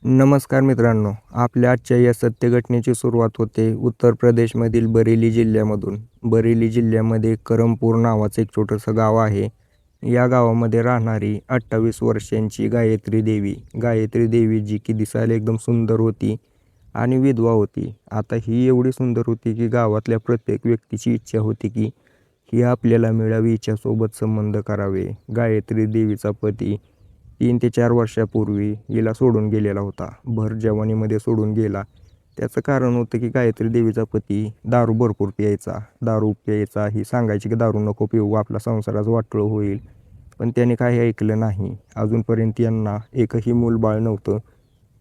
नमस्कार मित्रांनो, आपल्या आजच्या या सत्य घटनेची सुरुवात होते उत्तर प्रदेशमधील बरेली जिल्ह्यामधून. बरेली जिल्ह्यामध्ये करमपूर नावाचं एक छोटंसं गाव आहे. या गावामध्ये राहणारी 28 वर्षांची गायत्री देवी जी की दिसायला एकदम सुंदर होती आणि विधवा होती. आता ही एवढी सुंदर होती की गावातल्या प्रत्येक व्यक्तीची इच्छा होती की ही आपल्याला मिळावी, हिच्यासोबत संबंध करावे. गायत्री देवीचा पती 3 ते 4 वर्षापूर्वी हिला सोडून गेलेला होता. भर जवानीमध्ये सोडून गेला. त्याचं कारण होतं की गायत्री देवीचा पती दारू भरपूर प्यायचा. दारू प्यायचा ही सांगायची की दारू नको पिऊ, आपला संसाराचं वाटोळं होईल. पण त्याने काही ऐकलं नाही. अजूनपर्यंत यांना एकही मूलबाळ नव्हतं.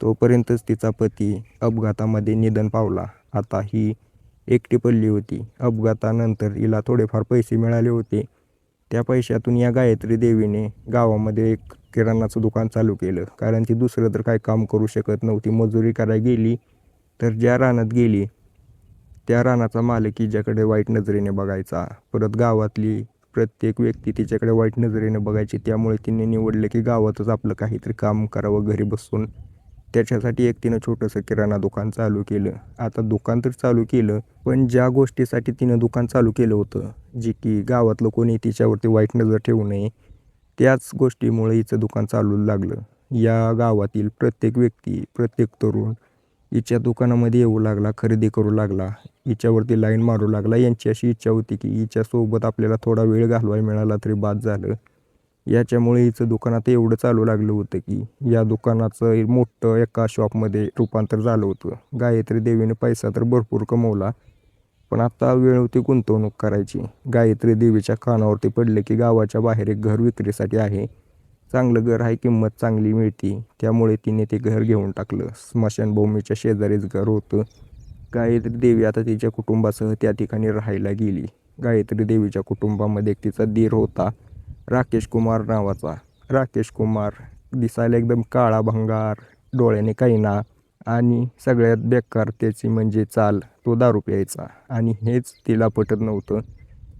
तोपर्यंतच तिचा पती अपघातामध्ये निधन पावला. आता ही एकटी पडली होती. अपघातानंतर हिला थोडेफार पैसे मिळाले होते. त्या पैशातून या गायत्री देवीने गावामध्ये एक किराणाचं दुकान चालू केलं. कारण ती दुसरं तर काही काम करू शकत नव्हती. मजुरी करायला गेली तर ज्या रानात गेली त्या रानाचा मालक हिच्याकडे वाईट नजरेने बघायचा. परत गावातली प्रत्येक व्यक्ती तिच्याकडे वाईट नजरेने बघायची. त्यामुळे तिने निवडलं की गावातच आपलं काहीतरी काम करावं घरी बसून. त्याच्यासाठी एक तिनं छोटंसं किराणा दुकान चालू केलं. आता दुकान तर चालू केलं, पण ज्या गोष्टीसाठी तिनं दुकान चालू केलं होतं, जी की गावातलं कोणी तिच्यावरती वाईट नजर ठेवू नये, त्याच गोष्टीमुळे हिचं दुकान चालू लागलं. या गावातील प्रत्येक व्यक्ती, प्रत्येक तरुण हिच्या दुकानामध्ये येऊ लागला, खरेदी करू लागला, हिच्यावरती लाईन मारू लागला. यांची अशी इच्छा होती की हिच्यासोबत आपल्याला थोडा वेळ घालवायला मिळाला तरी बाद झालं. याच्यामुळे हिचं दुकान आता एवढं चालू लागलं होतं की या दुकानाचं मोठं एका शॉपमध्ये रूपांतर झालं होतं. गायत्री देवीने पैसा तर भरपूर कमवला, पण आता वेळ होती गुंतवणूक करायची. गायत्री देवीच्या कानावरती पडलं की गावाच्या बाहेर एक घर विक्रीसाठी आहे. चांगलं घर आहे, किंमत चांगली मिळते. त्यामुळे तिने ते घर घेऊन टाकलं. स्मशानभूमीच्या शेजारीच घर होतं. गायत्री देवी आता तिच्या कुटुंबासह त्या ठिकाणी राहायला गेली. गायत्री देवीच्या कुटुंबामध्ये एक तिचा दीर होता, राकेश कुमार नावाचा. राकेश कुमार दिसायला एकदम काळा भंगार, डोळ्याने कैना आणि सगळ्यात बेकार त्याची म्हणजे चाल, तो दारू प्यायचा. आणि हेच तिला पटत नव्हतं.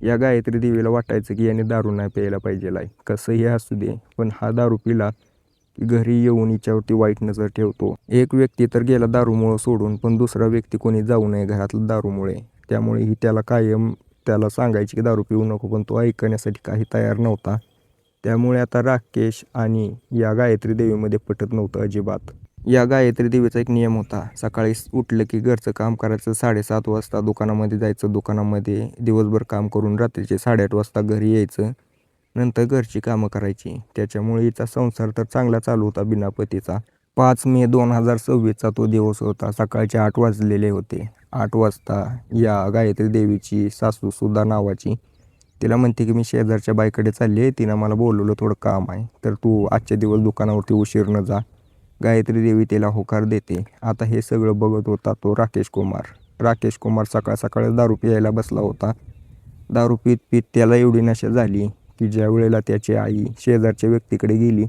या गायत्री देवीला वाटायचं की याने दारू नाही प्यायला पाहिजेल आहे, कसंही असू दे, पण हा दारू पिला की घरी येऊन हिच्यावरती वाईट नजर ठेवतो. एक व्यक्ती तर गेला दारूमुळं सोडून, पण दुसरा व्यक्ती कोणी जाऊ नये घरातलं दारूमुळे. त्यामुळे ही त्याला कायम त्याला सांगायची की दारू पिऊ नको, पण तो ऐकण्यासाठी काही तयार नव्हता. त्यामुळे आता राकेश आणि या गायत्री देवीमध्ये पटत नव्हतं अजिबात. या गायत्री देवीचा एक नियम होता, सकाळी उठलं की घरचं काम करायचं, 7:30 वाजता दुकानामध्ये जायचं, दुकानामध्ये दिवसभर काम करून रात्रीचे 8:30 वाजता घरी यायचं, नंतर घरची कामं करायची. त्याच्यामुळे हिचा संसार तर चांगला चालू होता बिना पतीचा. 5 मे 2026चा तो दिवस होता. सकाळचे 8 वाजलेले होते. 8 वाजता या गायत्री देवीची सासू सुधा नावाची तिला म्हणते की मी शेजारच्या बाईकडे चालली आहे, तिनं मला बोलवलं, थोडं काम आहे, तर तू आजच्या दिवस दुकानावरती उशीर न जा. गायत्री देवी तिला होकार देते. आता हे सगळं बघत होता तो राकेश कुमार. राकेश कुमार सकाळ सकाळ दारू प्यायला बसला होता. दारू पीत पीत त्याला एवढी नशा झाली की ज्या वेळेला त्याची आई शेजारच्या व्यक्तीकडे गेली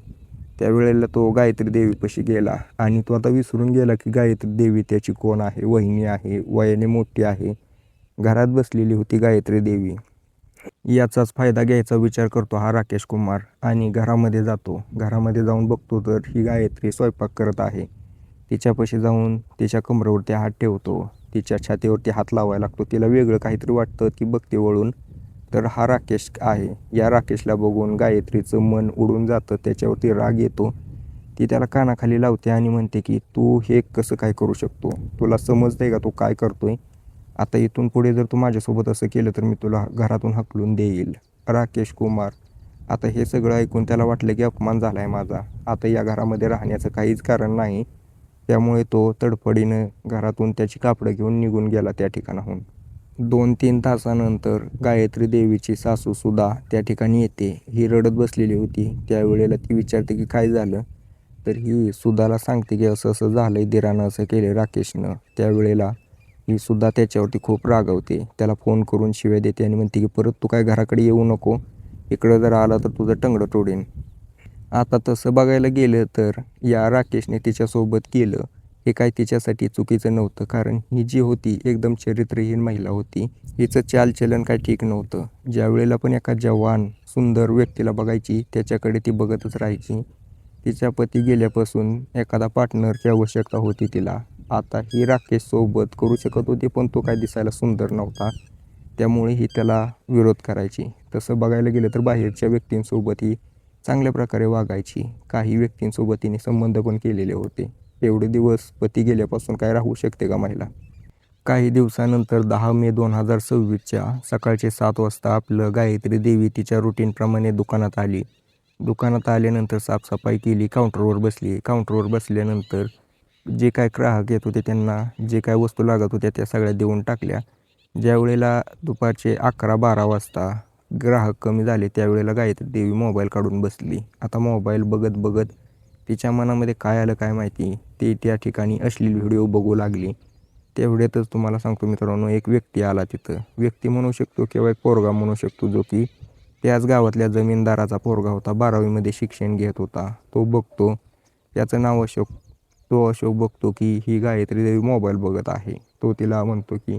त्यावेळेला तो गायत्री देवीपाशी गेला आणि तो आता विसरून गेला की गायत्री देवी त्याची कोण आहे. वहिनी आहे, वयाने मोठी आहे, घरात बसलेली होती गायत्री देवी. याचाच फायदा घ्यायचा विचार करतो हा राकेश कुमार आणि घरामध्ये जातो. घरामध्ये जाऊन बघतो तर ही गायत्री स्वयंपाक करत आहे. तिच्यापाशी जाऊन तिच्या कमरेवरती हात ठेवतो, तिच्या छातीवरती हात लावायला लागतो. तिला वेगळं काहीतरी वाटतं, ती बघते वळून, तर हा राकेश आहे. या राकेशला बघून गायत्रीचं मन उडून जातं, त्याच्यावरती राग येतो. ती त्याला कानाखाली लावते आणि म्हणते की तू हे कसं काय करू शकतो, तुला समजतंय का तू काय करतोय? आता इथून पुढे जर तू माझ्यासोबत असं केलं तर मी तुला घरातून हाकलून देईल. राकेश कुमार आता हे सगळं ऐकून त्याला वाटलं की अपमान झाला आहे माझा, आता या घरामध्ये राहण्याचं काहीच कारण नाही. त्यामुळे तो तडफडीनं घरातून त्याची कापडं घेऊन निघून गेला त्या ठिकाणाहून. 2-3 तासानंतर गायत्री देवीची सासू सुद्धा त्या ठिकाणी येते. ही रडत बसलेली होती. त्यावेळेला ती विचारते की काय झालं, तर ही सुधाला सांगते की असं असं झालंय, दिरानं असं केलं राकेशनं. त्यावेळेला ही सुद्धा त्याच्यावरती खूप रागवते, त्याला फोन करून शिव्या देते आणि म्हणते की परत तू काय घराकडे येऊ नको, इकडं जर आला तर तुझं टंगडं तोडीन. आता तसं बघायला गेलं तर या राकेशने तिच्यासोबत केलं हे काय तिच्यासाठी चुकीचं नव्हतं, कारण ही जी होती एकदम चरित्रहीन महिला होती. हिचं चालचलन काय ठीक नव्हतं. ज्या वेळेला पण एका जवान सुंदर व्यक्तीला बघायची त्याच्याकडे ती बघतच राहायची. तिच्या पती गेल्यापासून एखादा पार्टनरची आवश्यकता होती तिला. आता ही राकेशसोबत करू शकत होती, पण तो काय दिसायला सुंदर नव्हता. त्यामुळे ही त्याला विरोध करायची. तसं बघायला गेलं तर बाहेरच्या व्यक्तींसोबत ही चांगल्या प्रकारे वागायची. काही व्यक्तींसोबत तिने संबंध पण केलेले होते. एवढे दिवस पती गेल्यापासून काय राहू शकते का महिला? काही दिवसानंतर 10 मे 2026च्या सकाळचे 7 वाजता आपलं गायत्री देवी तिच्या रुटीनप्रमाणे दुकानात आली. दुकानात आल्यानंतर साफसफाई केली, काउंटरवर बसली. काउंटरवर बसल्यानंतर जे काय ग्राहक येत होते त्यांना जे काय वस्तू लागत होत्या त्या सगळ्या देऊन टाकल्या. ज्यावेळेला दुपारचे 11-12 वाजता ग्राहक कमी झाले त्यावेळेला गायत्री देवी मोबाईल काढून बसली. आता मोबाईल बघत बघत तिच्या मनामध्ये काय आलं काय माहिती, ती त्या ठिकाणी अश्लील व्हिडिओ बघू लागली. तेवढ्यातच तुम्हाला सांगतो मित्रांनो, एक व्यक्ती आला तिथं. व्यक्ती म्हणू शकतो किंवा एक पोरगा म्हणू शकतो, जो की त्याच गावातल्या जमीनदाराचा पोरगा होता. 12वीमध्ये शिक्षण घेत होता. तो बघतो, त्याचं नाव अशोक. तो अशोक बघतो की ही गायत्री देवी मोबाईल बघत आहे. तो तिला म्हणतो की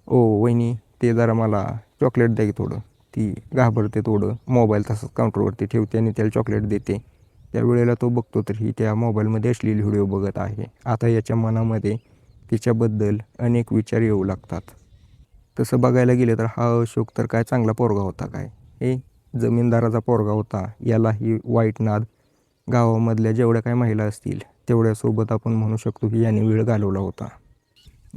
ओ वहिनी, ते जरा मला चॉकलेट द्या की थोडं. ती घाबरते थोडं, मोबाईल तसंच काउंटरवरती ठेवते आणि त्याला चॉकलेट देते. त्यावेळेला तो बघतो तर ही त्या मोबाईलमध्ये अश्लील व्हिडिओ बघत आहे. आता याच्या मनामध्ये तिच्याबद्दल अनेक विचार येऊ लागतात. तसं बघायला गेलं तर हा अशोक तर काय चांगला पोरगा होता काय? हे जमीनदाराचा पोरगा होता. यालाही वाईट नाद गावामधल्या जेवढ्या काही महिला असतील तेवढ्यासोबत आपण म्हणू शकतो की याने वेळ घालवला होता.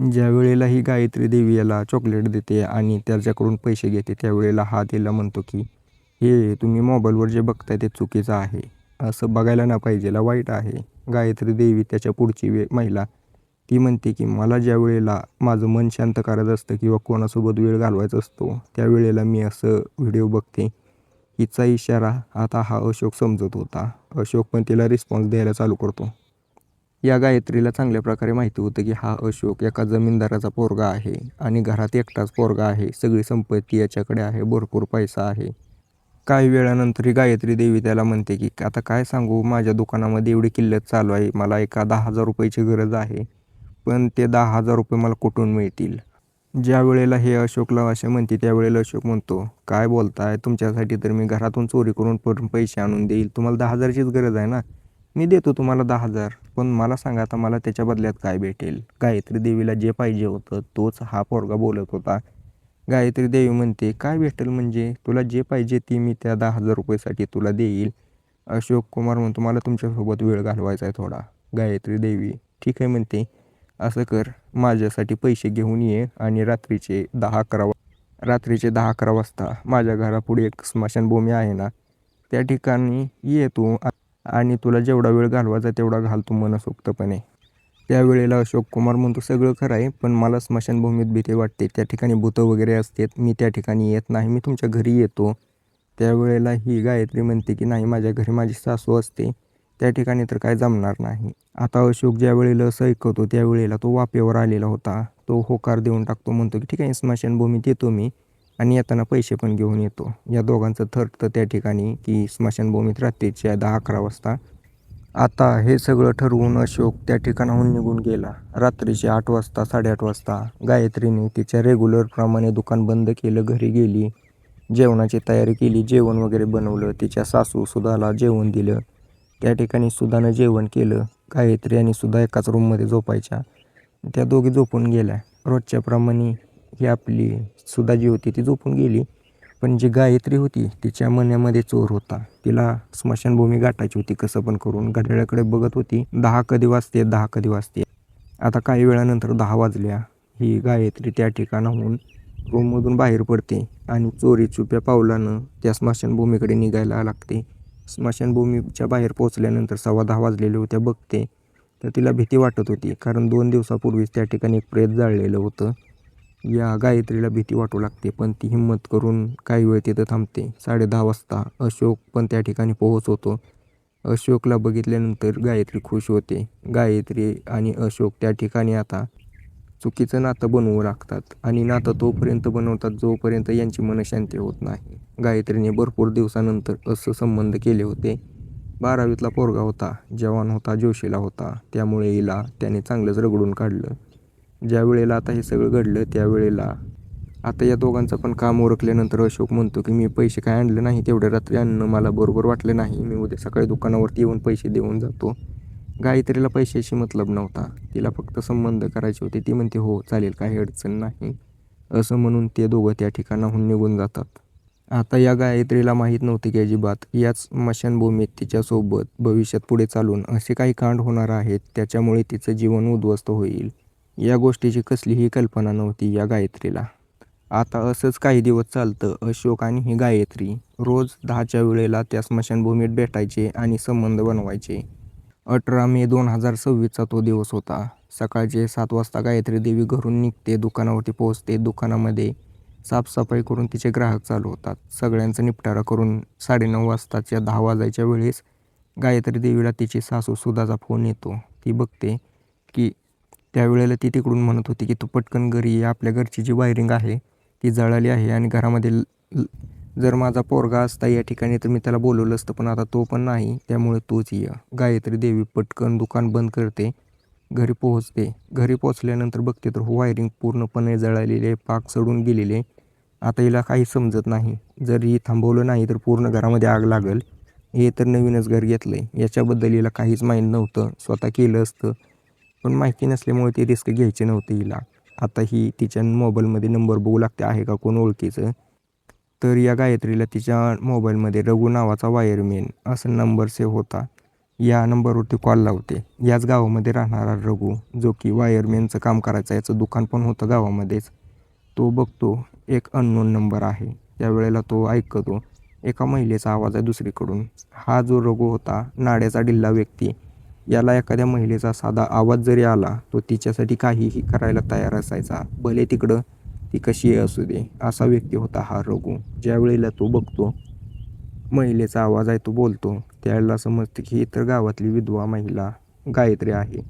ज्या वेळेला ही गायत्री देवी याला चॉकलेट देते आणि त्याच्याकडून पैसे घेते त्यावेळेला हा तिला म्हणतो की हे तुम्ही मोबाईलवर जे बघताय ते चुकीचं आहे. असं बघायला नाही पाहिजे, वाईट आहे. गायत्री देवी त्याच्या पुढची महिला ती म्हणते की मला ज्या वेळेला माझं मन शांत करायचं असतं किंवा कोणासोबत वेळ घालवायचा असतो त्यावेळेला मी असं व्हिडिओ बघते. हिचा इशारा आता हा अशोक समजत होता. अशोक पण तिला रिस्पॉन्स द्यायला चालू करतो. या गायत्रीला चांगल्या प्रकारे माहिती होतं की हा अशोक एका जमीनदाराचा पोरगा आहे आणि घरात एकटाच पोरगा आहे. सगळी संपत्ती याच्याकडे आहे, भरपूर पैसा आहे. काही वेळानंतर ही गायत्री देवी त्याला म्हणते की आता काय सांगू, माझ्या दुकानामध्ये एवढी किल्लत चालू आहे, मला एका 10,000 रुपयाची गरज आहे, पण ते 10,000 रुपये मला कुठून मिळतील? ज्या वेळेला हे अशोकला असे म्हणते त्यावेळेला अशोक म्हणतो, काय बोलताय, तुमच्यासाठी तर मी घरातून चोरी करून पण पैसे आणून देईल. तुम्हाला 10,000चीच गरज आहे ना, मी देतो तुम्हाला 10,000, पण मला सांगा आता मला त्याच्या बदल्यात काय भेटेल? गायत्री देवीला जे पाहिजे होतं तोच हा पोरगा बोलत होता. गायत्री देवी म्हणते, काय भेटेल म्हणजे तुला जे पाहिजे ती मी त्या 10,000 रुपयेसाठी तुला देईल. अशोक कुमार म्हणतो, मला तुमच्यासोबत वेळ घालवायचा आहे थोडा. गायत्री देवी ठीक आहे म्हणते, असं कर, माझ्यासाठी पैसे घेऊन ये आणि रात्रीचे 10-11 वाजता माझ्या घरापुढे एक स्मशानभूमी आहे ना, त्या ठिकाणी ये तू आणि तुला जेवढा वेळ घालवायचा तेवढा घाल तू मनसोक्तपणे. त्यावेळेला अशोक कुमार म्हणतो, सगळं खरं आहे, पण मला स्मशानभूमीत भीती वाटते. त्या ठिकाणी भूतं वगैरे असतात, मी त्या ठिकाणी येत नाही, मी तुमच्या घरी येतो. त्यावेळेला ही गायत्री म्हणते की नाही, माझ्या घरी माझी सासू असते, त्या ठिकाणी तर काय जमणार नाही. आता अशोक ज्या वेळेला असं ऐकवतो त्यावेळेला तो वाफेवर आलेला होता. तो होकार देऊन टाकतो, म्हणतो की ठीक आहे, स्मशानभूमीत येतो मी आणि येताना पैसे पण घेऊन येतो. या दोघांचं ठरतं त्या ठिकाणी की स्मशानभूमीत रात्रीच्या 10-11 वाजता. आता हे सगळं ठरवून अशोक त्या ठिकाणाहून निघून गेला. रात्रीचे 8 वाजता 8:30 वाजता गायत्रीने तिच्या रेग्युलरप्रमाणे दुकान बंद केलं, घरी गेली, जेवणाची तयारी केली, जेवण वगैरे बनवलं, तिच्या सासू सुधाला जेवण दिलं. त्या ठिकाणी सुधानं जेवण केलं. गायत्री आणि सुधा एकाच रूममध्ये झोपायच्या. त्या दोघी झोपून गेल्या. रोजच्याप्रमाणे ही आपली सुधा जी होती ती झोपून गेली, पण जी गायत्री होती तिच्या मनामध्ये चोर होता. तिला स्मशानभूमी गाठायची होती कसं पण करून. घड्याळाकडे बघत होती, 10 कधी वाजते, 10 कधी वाजते. आता काही वेळानंतर 10 वाजल्या. ही गायत्री त्या ठिकाणाहून रूममधून बाहेर पडते आणि चोरी छुप्या पावलानं त्या स्मशानभूमीकडे निघायला लागते. स्मशानभूमीच्या बाहेर पोहोचल्यानंतर 10:15 वाजलेले होते. बघते तर तिला भीती वाटत होती, कारण 2 दिवसापूर्वीच त्या ठिकाणी एक प्रेत जाळलेलं होतं. या गायत्रीला भीती वाटू लागते, पण ती हिंमत करून काही वेळ तिथं थांबते. 10:30 वाजता अशोक पण त्या ठिकाणी पोहोचतो. अशोकला बघितल्यानंतर गायत्री खुश होते. गायत्री आणि अशोक त्या ठिकाणी आता चुकीचं नातं बनवू लागतात आणि नातं तोपर्यंत बनवतात जोपर्यंत यांची मनशांती होत नाही. गायत्रीने भरपूर दिवसानंतर असं संबंध केले होते. 12वीतला पोरगा होता, जवान होता, जोशीला होता, त्यामुळे हिला त्याने चांगलंच रगडून काढलं. ज्या वेळेला आता हे सगळं घडलं त्यावेळेला आता या दोघांचं पण काम उरकल्यानंतर अशोक म्हणतो की मी पैसे काय आणले नाही, तेवढ्या रात्री आणणं मला बरोबर वाटलं नाही, मी उद्या सकाळी दुकानावरती येऊन पैसे देऊन जातो. गायत्रीला पैशाशी मतलब नव्हता, तिला फक्त संबंध करायचे होते. ती म्हणते हो चालेल, काही अडचण नाही, असं म्हणून ते दोघं त्या ठिकाणाहून निघून जातात. आता या गायत्रीला माहीत नव्हते की अजिबात याच स्मशानभूमीत तिच्यासोबत भविष्यात पुढे चालून असे काही कांड होणार आहेत, त्याच्यामुळे तिचं जीवन उद्ध्वस्त होईल. या गोष्टीची कसलीही कल्पना नव्हती या गायत्रीला. आता असंच काही दिवस चालतं. अशोक आणि ही गायत्री रोज 10च्या वेळेला त्या स्मशानभूमीत भेटायचे आणि संबंध बनवायचे. 18 मे 2026चा तो दिवस होता. सकाळचे 7 वाजता गायत्री देवी घरून निघते, दुकानावरती पोहोचते. दुकानामध्ये साफसफाई करून तिचे ग्राहक चालू होतात. सगळ्यांचा निपटारा करून 9:30 वाजताच्या 10 वाजायच्या वेळेस गायत्री देवीला तिची सासू सुधाचा फोन येतो. ती बघते की त्यावेळेला ती तिकडून म्हणत होती की तू पटकन घरी ये, आपल्या घरची जी वायरिंग आहे ती जळाली आहे आणि घरामध्ये जर माझा पोरगा असता या ठिकाणी तर मी त्याला बोलवलं असतं, पण आता तो पण नाही, त्यामुळे तूच ये. गायत्री देवी पटकन दुकान बंद करते, घरी पोहोचते. घरी पोहोचल्यानंतर बघते तर वायरिंग पूर्णपणे जळालेली आहे, पाक सडून गेलेले आहे. आता हिला काही समजत नाही, जर ही थांबवलं नाही तर पूर्ण घरामध्ये आग लागेल. हे तर नवीनच घर घेतलं आहे, याच्याबद्दल हिला काहीच माहीत नव्हतं. स्वतः केलं असतं, पण माहिती नसल्यामुळे ती रिस्क घ्यायची नव्हती हिला. आता ही तिच्या मोबाईलमध्ये नंबर बघू लागते, आहे का कोण ओळखीचं. तर या गायत्रीला तिच्या मोबाईलमध्ये रघु नावाचा वायरमॅन असा नंबर सेव्ह होता. या नंबरवरती कॉल लावते. याच गावामध्ये राहणारा रघु, जो की वायरमॅनचं काम करायचा, याचं दुकान पण होतं गावामध्येच. तो बघतो एक अननोन नंबर आहे. त्यावेळेला तो ऐकतो एका महिलेचा आवाज आहे दुसरीकडून. हा जो रघु होता, नाड्याचा ढिल्ला व्यक्ती, याला एखाद्या महिलेचा साधा आवाज जरी आला तो तिच्यासाठी काहीही करायला तयार असायचा, भले तिकडं ती कशी असू दे. असा व्यक्ती होता हा रघु. ज्यावेळेला तो बघतो महिलेचा आवाज आहे, तो बोलतो, त्यावेळेला समजते की ही तर गावातली विधवा महिला गायत्री आहे,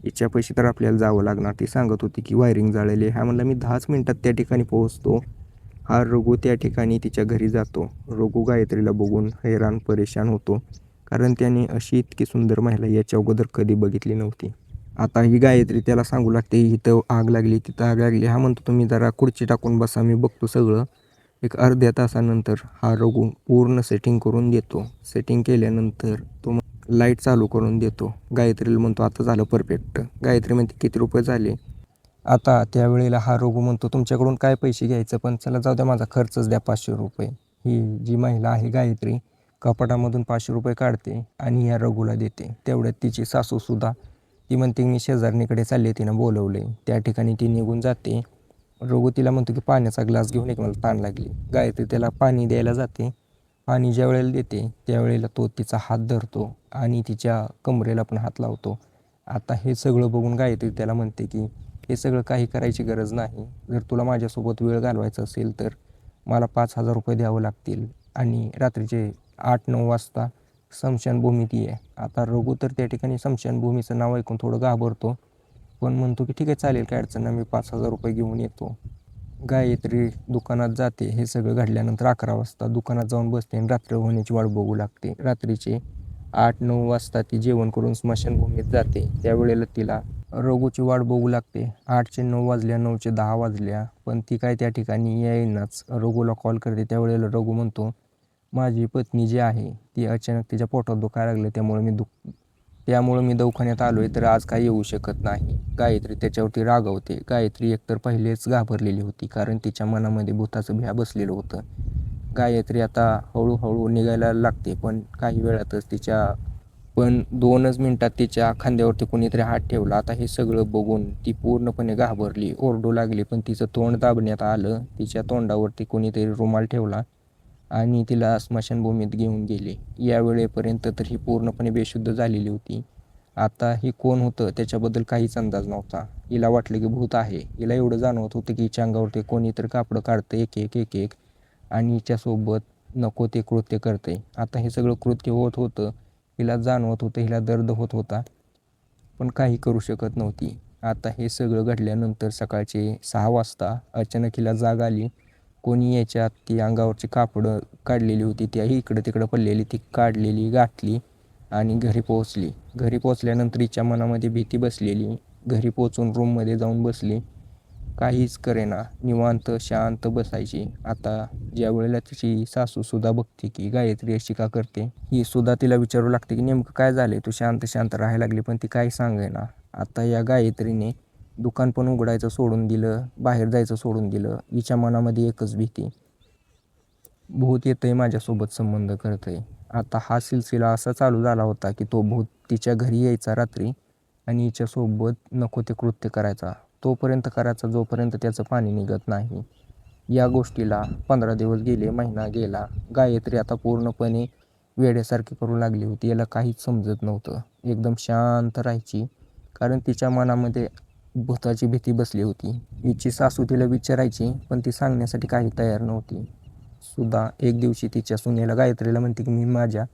हिच्यापाशी तर आपल्याला जावं लागणार. ती सांगत होती की वायरिंग जळाली. हा म्हणला मी 10च मिनिटात त्या ठिकाणी पोहोचतो. हा रघु त्या ठिकाणी तिच्या घरी जातो. रघु गायत्रीला बघून हैराण परेशान होतो, कारण त्याने अशी इतकी सुंदर महिला याच्या अगोदर कधी बघितली नव्हती. आता ही गायत्री त्याला सांगू लागते इथं आग लागली, तिथं आग लागली. हा म्हणतो तुम्ही जरा खुर्ची टाकून बसा, मी बघतो सगळं. एक अर्ध्या तासानंतर हा रघु पूर्ण सेटिंग करून देतो. सेटिंग केल्यानंतर तो लाईट चालू करून देतो. गायत्रीला म्हणतो आता झालं परफेक्ट. गायत्री म्हणते किती रुपये झाले. आता त्यावेळेला हा रघु म्हणतो तुमच्याकडून काय पैसे घ्यायचं, पण चला जाऊ द्या, माझा खर्चच द्या 500 रुपये. ही जी महिला आहे गायत्री कपाटामधून 500 रुपये काढते आणि या रघुला देते. तेवढ्यात तिची सासूसुद्धा ती म्हणते मी शेजारणीकडे चालले, तिनं बोलवले. त्या ठिकाणी ती निघून जाते. रघु तिला म्हणतो की पाण्याचा ग्लास घेऊन एक, मला तहान लागली. गायत्री त्याला पाणी द्यायला जाते. पाणी ज्या वेळेला देते त्यावेळेला तो तिचा हात धरतो आणि तिच्या कमरेला पण हात लावतो. आता हे सगळं बघून गायत्री त्याला म्हणते की हे सगळं काही करायची गरज नाही, जर तुला माझ्यासोबत वेळ घालवायचा असेल तर मला 5,000 रुपये द्यावं लागतील आणि रात्रीचे 8-9 वाजता स्मशानभूमीत ये. आता रघु तर त्या ठिकाणी स्मशानभूमीचं नाव ऐकून थोडं घाबरतो, पण म्हणतो की ठीक आहे चालेल, काय अडचण नाही, मी 5,000 रुपये घेऊन येतो. गायत्री दुकानात जाते. हे सगळं घडल्यानंतर 11 वाजता दुकानात जाऊन बसते आणि रात्र होण्याची वाट बघू लागते. रात्रीचे 8-9 वाजता ती जेवण करून स्मशानभूमीत जाते. त्यावेळेला तिला रघुची वाट बघू लागते. 8चे 9 वाजल्या, 9चे 10 वाजल्या, पण ती काय त्या ठिकाणी येईनाच. रघुला कॉल करते. त्यावेळेला रघु म्हणतो माझी पत्नी जी आहे ती अचानक तिच्या पोटात दुखायला लागलं, त्यामुळे मी दवाखान्यात आलोय, तर आज काही येऊ शकत नाही. गायत्री त्याच्यावरती रागावते. गायत्री एकतर पहिलेच घाबरलेली होती, कारण तिच्या मनामध्ये भूताचं भ्या बसलेलं होतं. गायत्री आता हळूहळू निघायला लागते, पण काही वेळातच 2च मिनिटात तिच्या खांद्यावरती कोणीतरी हात ठेवला. आता हे सगळं बघून ती पूर्णपणे घाबरली, ओरडू लागली, पण तिचं तोंड दाबण्यात आलं. तिच्या तोंडावरती कोणीतरी रुमाल ठेवला आणि तिला स्मशानभूमीत घेऊन गेले. या वेळेपर्यंत तर ही पूर्णपणे बेशुद्ध झालेली होती. आता ही कोण होतं त्याच्याबद्दल काहीच अंदाज नव्हता. हिला वाटलं की भूत आहे. हिला एवढं जाणवत होतं की हिच्या अंगावरती कोणीतरी कापडं काढतं एक आणि हिच्यासोबत नको ते कृत्य करते. आता हे सगळं कृत्य होत होतं, हिला जाणवत होतं, हिला दर्द होत होता, पण काही करू शकत नव्हती. आता हे सगळं घडल्यानंतर सकाळचे 6 वाजता अचानक हिला जाग आली. कोणी याच्यात ती अंगावरची कापडं काढलेली होती, ती इकडं तिकडं पडलेली, ती काढलेली, गाठली आणि घरी पोहोचली. घरी पोहोचल्यानंतर हिच्या मनामध्ये भीती बसलेली. घरी पोहोचून रूममध्ये जाऊन बसली. काहीच करेना, निवांत शांत बसायची. आता ज्या वेळेला तिची सासूसुद्धा बघते की गायत्री अशी का करते, ही सुद्धा तिला विचारू लागते की नेमकं काय झाले, तू शांत शांत राहायला लागली, पण ती काही सांगेना. आता या गायत्रीने दुकान पण उघडायचं सोडून दिलं, बाहेर जायचं सोडून दिलं. हिच्या मनामध्ये एकच भीती, भूत येतंय माझ्यासोबत संबंध करतंय. आता हा सिलसिला असा चालू झाला होता की तो भूत तिच्या घरी यायचा रात्री आणि हिच्यासोबत नको ते कृत्य करायचा. तोपर्यंत करायचा जोपर्यंत त्याचं पाणी निघत नाही. या गोष्टीला 15 दिवस गेले, महिना गेला. गायत्री आता पूर्णपणे वेड्यासारखी करू लागली होती. याला काहीच समजत नव्हतं. एकदम शांत राहायची, कारण तिच्या मनामध्ये भूताची भीती बसली होती. हिची सासू तिला विचारायची, पण ती सांगण्यासाठी काही तयार नव्हती. सुद्धा एक दिवशी तिच्या सुनेला गायत्रीला म्हणते की मी माझ्या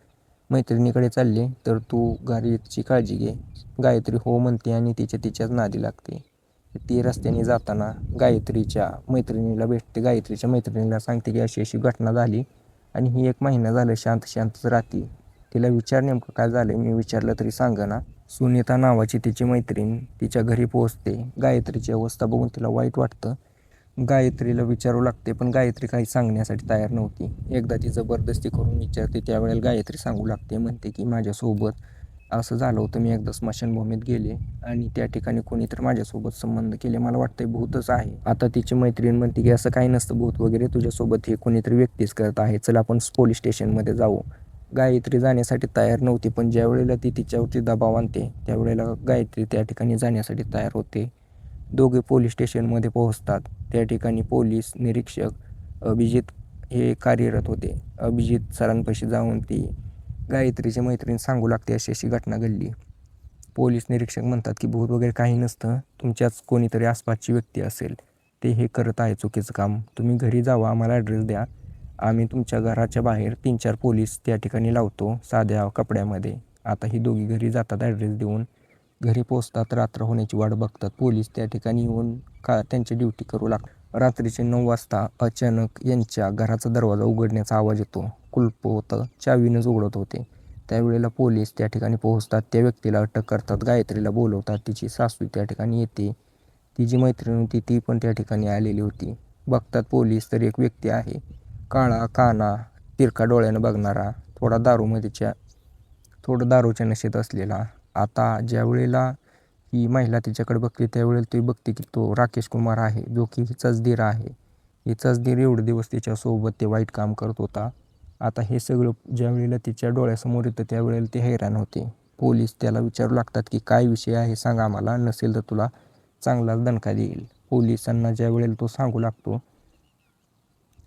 मैत्रिणीकडे चालले, तर तू गाडीची काळजी घे. गायत्री हो म्हणते आणि तिच्याच नादी लागते. ती रस्त्याने जाताना गायत्रीच्या मैत्रिणीला भेटते. गायत्रीच्या मैत्रिणीला सांगते की अशी अशी घटना झाली आणि ही 1 महिना झालं शांत शांतच राहते. तिला विचार नेमकं काय झालं, मी विचारलं तरी सांगेना. सुनीता नावाची तिची मैत्रीण तिच्या घरी पोहोचते. गायत्रीची अवस्था बघून तिला वाईट वाटतं. गायत्रीला विचारू लागते, पण गायत्री काही सांगण्यासाठी तयार नव्हती. एकदा ती जबरदस्ती करून विचारते, त्यावेळेला गायत्री सांगू लागते. म्हणते की माझ्यासोबत असं झालं होतं, मी एकदा स्मशानभूमीत गेले आणि त्या ठिकाणी कोणीतरी माझ्यासोबत संबंध केले, मला वाटतंय भूतच आहे. आता तिची मैत्रीण म्हणते की असं काही नसतं, भूत वगैरे तुझ्यासोबत हे कोणीतरी व्यक्तीच करत आहे, चल आपण पोलीस स्टेशनमध्ये जाऊ. गायत्री जाण्यासाठी तयार नव्हती, पण ज्या वेळेला ती तिच्यावरती दबाव आणते त्यावेळेला गायत्री त्या ठिकाणी जाण्यासाठी तयार होते. दोघे पोलीस स्टेशनमध्ये पोहोचतात. त्या ठिकाणी पोलीस निरीक्षक अभिजित हे कार्यरत होते. अभिजित सरांपाशी जाऊन ती गायत्रीची मैत्रीण सांगू लागते अशी अशी घटना घडली. पोलीस निरीक्षक म्हणतात की भूत वगैरे काही नसतं, तुमच्याच कोणीतरी आसपासची व्यक्ती असेल, ते हे करत आहे चुकीचं काम. तुम्ही घरी जावा, आम्हाला ॲड्रेस द्या, आम्ही तुमच्या घराच्या बाहेर 3-4 पोलीस त्या ठिकाणी लावतो साध्या कपड्यामध्ये. आता ही दोघी घरी जातात, ॲड्रेस देऊन घरी पोहोचतात. रात्र होण्याची वाट बघतात. पोलीस त्या ठिकाणी येऊन त्यांची ड्युटी करू लागतात. रात्रीचे 9 वाजता अचानक यांच्या घराचा दरवाजा उघडण्याचा आवाज येतो. कुलूप होतं, चावीनंच उघडत होते. त्यावेळेला पोलीस त्या ठिकाणी पोहोचतात. त्या व्यक्तीला अटक करतात. गायत्रीला बोलवतात. तिची सासू त्या ठिकाणी येते. तिची मैत्रीण होती ती पण त्या ठिकाणी आलेली होती. बघतात पोलीस तर एक व्यक्ती आहे, काळा, काना, तिरका डोळ्यानं बघणारा, थोडं दारूच्या नशेत असलेला. आता ज्या वेळेला ही महिला तिच्याकडे बघते त्यावेळेला ती बघते की तो राकेश कुमार आहे, जो की हिचाच दीर आहे. हिचाच दीर एवढे दिवस तिच्यासोबत ते वाईट काम करत होता. आता हे सगळं ज्या वेळेला तिच्या डोळ्यासमोर येतं त्यावेळेला ते हैराण होते. पोलीस त्याला विचारू लागतात की काय विषय आहे सांग आम्हाला, नसेल तर तुला चांगलाच दणका देईल. पोलिसांना ज्या वेळेला तो सांगू लागतो,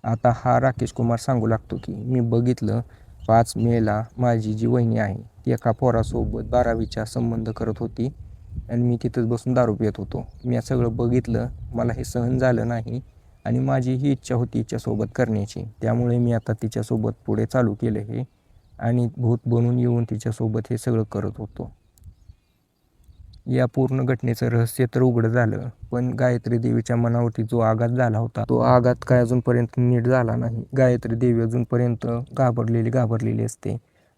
आता हा राकेश कुमार सांगू लागतो की मी बघितलं 5 मेला माझी जी वहिनी आहे ती एका पोरासोबत 12वीच्या संबंध करत होती आणि मी तिथंच बसून दारू पित होतो. मी सगळं बघितलं, मला हे सहन झालं नाही आणि माझी ही इच्छा होती हिच्यासोबत करण्याची. त्यामुळे मी आता तिच्यासोबत पुढे चालू केलं हे आणि भूत बनून येऊन तिच्यासोबत हे सगळं करत होतो. या पूर्ण घटनेचं रहस्य तर उघड झालं, पण गायत्री देवीच्या मनावरती जो आघात झाला होता तो आघात काय अजूनपर्यंत नीट झाला नाही. गायत्री देवी अजूनपर्यंत घाबरलेली असते.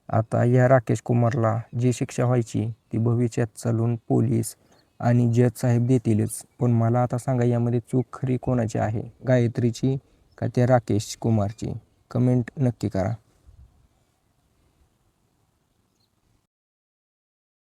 आता या राकेश कुमारला जी शिक्षा व्हायची ती भविष्यात चालून पोलीस आणि जज साहेब देतीलच. पण मला आता सांगा, यामध्ये चूक खरी कोणाची आहे, गायत्रीची का त्या राकेश कुमारची? कमेंट नक्की करा.